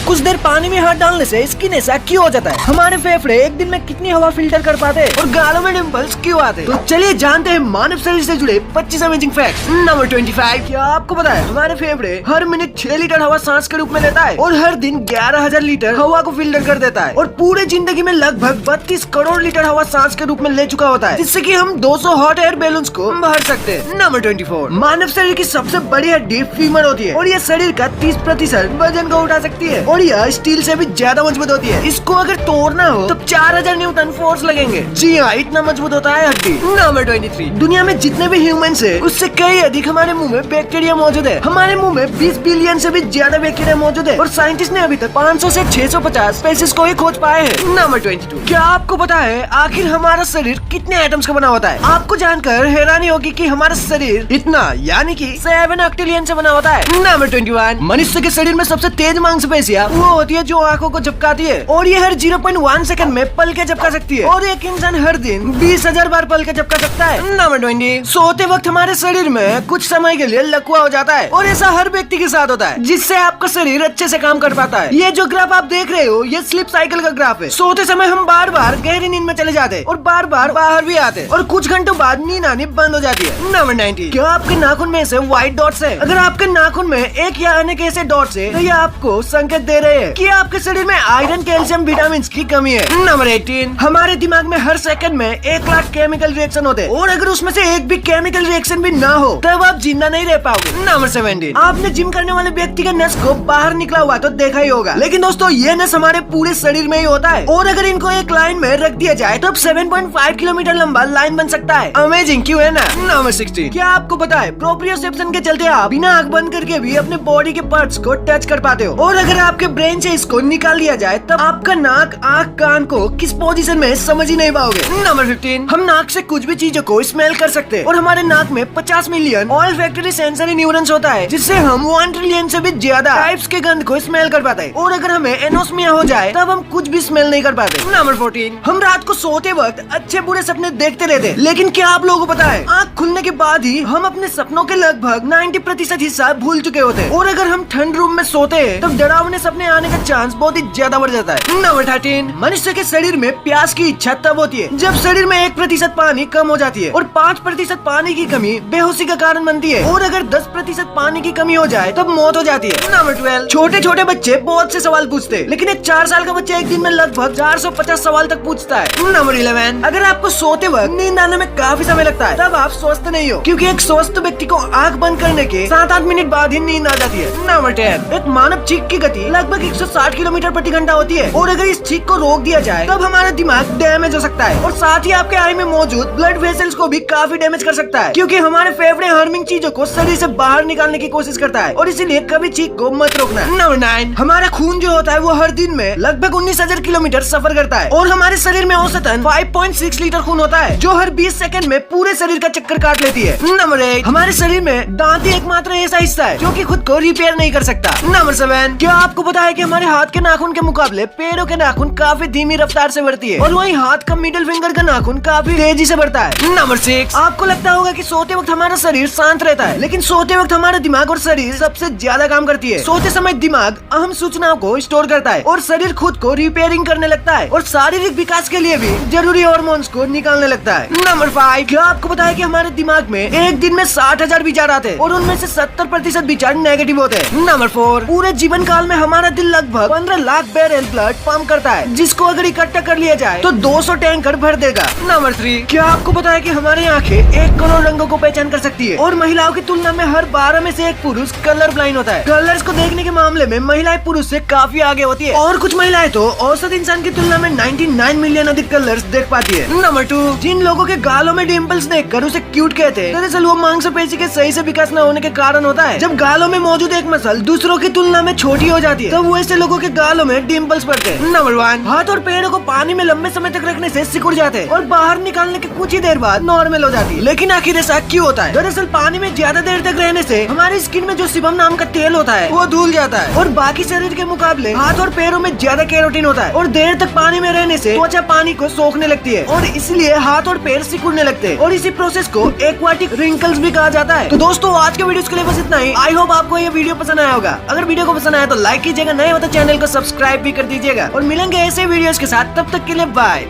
कुछ देर पानी में हाथ डालने से स्किन ऐसा क्यों हो जाता है? हमारे फेफड़े एक दिन में कितनी हवा फिल्टर कर पाते हैं और गालों में डिम्पल्स क्यों आते हैं? तो चलिए जानते हैं मानव शरीर से जुड़े 25 अमेजिंग फैक्ट। नंबर 25, क्या आपको पता है हमारे फेफड़े हर मिनट 6 लीटर हवा सांस के रूप में लेता है और हर दिन 11,000 लीटर हवा को फिल्टर कर देता है और पूरे जिंदगी में लगभग 32 करोड़ लीटर हवा सांस के रूप में ले चुका होता है, जिससे कि हम 200 हॉट एयर बैलून्स को भर सकते हैं। नंबर 24, मानव शरीर की सबसे बड़ी हड्डी फीमर होती है और यह शरीर का 30% वजन को उठा सकती है और यह स्टील से भी ज्यादा मजबूत होती है। इसको अगर तोड़ना हो तो 4000 न्यूटन फोर्स लगेंगे। जी हाँ, इतना मजबूत होता है हड्डी। नंबर 23, दुनिया में जितने भी ह्यूमंस है उससे कई अधिक हमारे मुंह में बैक्टीरिया मौजूद है। हमारे मुंह में 20 बिलियन से भी ज्यादा बैक्टीरिया मौजूद है और साइंटिस्ट ने अभी तक 500 से 650 स्पीशीज को ही खोज पाए हैं। नंबर 22, क्या आपको पता है आखिर हमारा शरीर कितने एटम्स का बना होता है? आपको जानकर हैरानी होगी कि हमारा शरीर इतना यानी कि 7 ऑक्टेलियन से बना होता है। नंबर 21, मनुष्य के शरीर में सबसे तेज मांसपेशियां वो होती है जो आंखों को झपकाती है और ये हर 0.1 सेकंड में पल के झपका सकती है और एक इंसान हर दिन 20,000 बार पल के झपका सकता है। नंबर 20, सोते वक्त हमारे शरीर में कुछ समय के लिए लकवा हो जाता है और ऐसा हर व्यक्ति के साथ होता है, जिससे आपका शरीर अच्छे से काम कर पाता है। ये जो ग्राफ आप देख रहे हो ये स्लीप साइकिल का ग्राफ है। सोते समय हम बार बार गहरी नींद में चले जाते हैं और बार बार बाहर भी आते हैं और कुछ घंटों बाद नींद आनी बंद हो जाती है। नंबर 90, क्या आपके नाखून में से व्हाइट डॉट्स है? अगर आपके नाखून में एक या अनेक ऐसे डॉट्स है तो ये आपको संकेत दे रहे हैं कि आपके शरीर में आयरन, कैल्शियम, विटामिन की कमी है। नंबर 18, हमारे दिमाग में हर सेकंड में 1 लाख केमिकल रिएक्शन होते हैं और अगर उसमें से एक भी केमिकल रिएक्शन भी ना हो तब आप जिंदा नहीं रह पाओगे। नंबर 17, आपने जिम करने वाले व्यक्ति का नस को बाहर निकला हुआ तो देखा ही होगा, लेकिन दोस्तों ये नस हमारे पूरे शरीर में ही होता है और अगर इनको एक लाइन में रख दिया जाए तो 7.5 किलोमीटर लंबा लाइन बन सकता है। अमेजिंग क्यों है ना? नंबर 16, क्या आपको पता है प्रोप्रियोसेप्शन के चलते आप बिना आंख बंद करके भी अपने बॉडी के पार्ट्स को टच कर पाते हो और अगर आपके ब्रेन से इसको निकाल दिया जाए तब आपका नाक, आंख, कान को किस पोजीशन में समझ ही नहीं पाओगे। नंबर 15, हम नाक से कुछ भी चीजों को स्मेल कर सकते हैं और हमारे नाक में 50 million all factory sensory neurons होता है, जिससे हम 1 ट्रिलियन से भी ज्यादा टाइप्स के गंध को स्मेल कर पाते हैं और अगर हमें एनोस्मिया हो जाए तब हम कुछ भी स्मेल नहीं कर पाते। नंबर 14, हम रात को सोते वक्त अच्छे बुरे सपने देखते रहते हैं, लेकिन क्या आप लोगों को पता है आँख खुलने के बाद ही हम अपने सपनों के लगभग 90% हिस्सा भूल चुके होते हैं और अगर हम ठंड रूम में सोते हैं तब डरावने सपने आने का चांस बहुत ही ज्यादा बढ़ जाता है। नंबर 13, मनुष्य के शरीर में प्यास की इच्छा तब होती है जब शरीर में 1% पानी कम हो जाती है और 5% पानी की कमी बेहोशी का कारण बनती है और अगर 10% पानी की कमी हो जाए तब मौत हो जाती है। नंबर 12, छोटे छोटे बच्चे बहुत से सवाल पूछते हैं, लेकिन एक 4 साल का बच्चा एक दिन में लगभग 450 सवाल तक पूछता है। नंबर 11, अगर आपको सोते वक्त नींद आने में काफी समय लगता है तब आप स्वस्थ नहीं हो, क्योंकि एक स्वस्थ व्यक्ति को आंख बंद करने के 7-8 मिनट बाद ही नींद आ जाती है। नंबर 10, एक मानव चीख की गति लगभग 160 किलोमीटर प्रति घंटा होती है और अगर इस चीख को रोक दिया जाए तब हमारा दिमाग डैमेज हो सकता है और साथ ही आपके आई में मौजूद ब्लड वेसल्स को भी काफी डैमेज कर सकता है, क्योंकि हमारे फेफड़े हार्मिंग चीजों को शरीर से बाहर निकालने की कोशिश करता है और इसीलिए कभी चीख को मत रोकना। नंबर 9, हमारा खून जो होता है वो हर दिन में लगभग 19,000 किलोमीटर सफर करता है और हमारे शरीर में औसतन 5.6 लीटर खून होता है जो हर 20 सेकंड में पूरे शरीर का चक्कर काट लेती है। नंबर 8, हमारे शरीर में दांत ही एकमात्र ऐसा हिस्सा है जो कि खुद को रिपेयर नहीं कर सकता। नंबर 7, क्या आपको पता है कि हमारे हाथ के नाखून के मुकाबले पैरों के नाखून काफी धीमी रफ्तार से बढ़ती है और वहीं हाथ का मिडिल फिंगर का नाखून काफी तेजी से बढ़ता है। नंबर 6, आपको लगता होगा कि सोते वक्त हमारा शरीर शांत रहता है, लेकिन सोते वक्त हमारा दिमाग और शरीर सबसे ज्यादा काम करती है। सोते समय दिमाग अहम सूचनाओं को स्टोर करता है और शरीर खुद को रिपेयरिंग करने लगता है और शारीरिक विकास के लिए भी जरूरी हार्मोन्स को निकालने लगता है। नंबर 5, क्या आपको पता है कि हमारे दिमाग में एक दिन में 60,000 विचार आते हैं और उनमें से 70% विचार नेगेटिव होते हैं। नंबर 4, पूरे जीवन काल में हमारा दिल लगभग 15 लाख बैरल ब्लड पंप करता है, जिसको अगर इकट्ठा कर लिया जाए तो 200 टैंकर भर देगा। नंबर 3, क्या आपको पता है कि हमारी आंखें 1 करोड़ रंगों को पहचान कर सकती है और महिलाओं की तुलना में हर 12 में से एक पुरुष कलर ब्लाइंड होता है। कलर्स को देखने के मामले में महिलाएं पुरुष से काफी आगे होती है और कुछ महिलाएं तो औसत इंसान की तुलना में 99 मिलियन अधिक कलर्स देख पाती है। नंबर 2, जिन लोगों के गालों में डिम्पल्स देखकर उसे क्यूट कहते हैं, दरअसल वो मांसपेशी के सही से विकास न होने के कारण होता है। जब गालों में मौजूद एक मसल दूसरों की तुलना में छोटी हो जाती है तब वैसे लोगों के गालों में डिम्पल्स पड़ते हैं। नंबर 1, हाथ और पैरों को पानी में लंबे समय तक रखने से सिकुड़ जाते हैं और बाहर निकालने के कुछ ही देर बाद नॉर्मल हो जाती है, लेकिन आखिर ऐसा क्यों होता है? दरअसल पानी में ज्यादा देर तक रहने से हमारी स्किन में जो सीबम नाम का तेल होता है वो धुल जाता है और बाकी शरीर के मुकाबले हाथ और पैरों में ज्यादा केरोटिन होता है और देर तक पानी में रहने से त्वचा पानी को सोखने लगती है और इसलिए हाथ और पैर सिकुड़ने लगते हैं और इसी प्रोसेस को एक्वाटिक रिंकल्स भी कहा जाता है। तो दोस्तों आज के वीडियो के लिए बस इतना ही। आई होप आपको ये वीडियो पसंद आया होगा। अगर वीडियो को पसंद आया तो लाइक कीजिए। दीजिएगा, नए हो तो चैनल को सब्सक्राइब भी कर दीजिएगा और मिलेंगे ऐसे वीडियोस के साथ। तब तक के लिए बाय।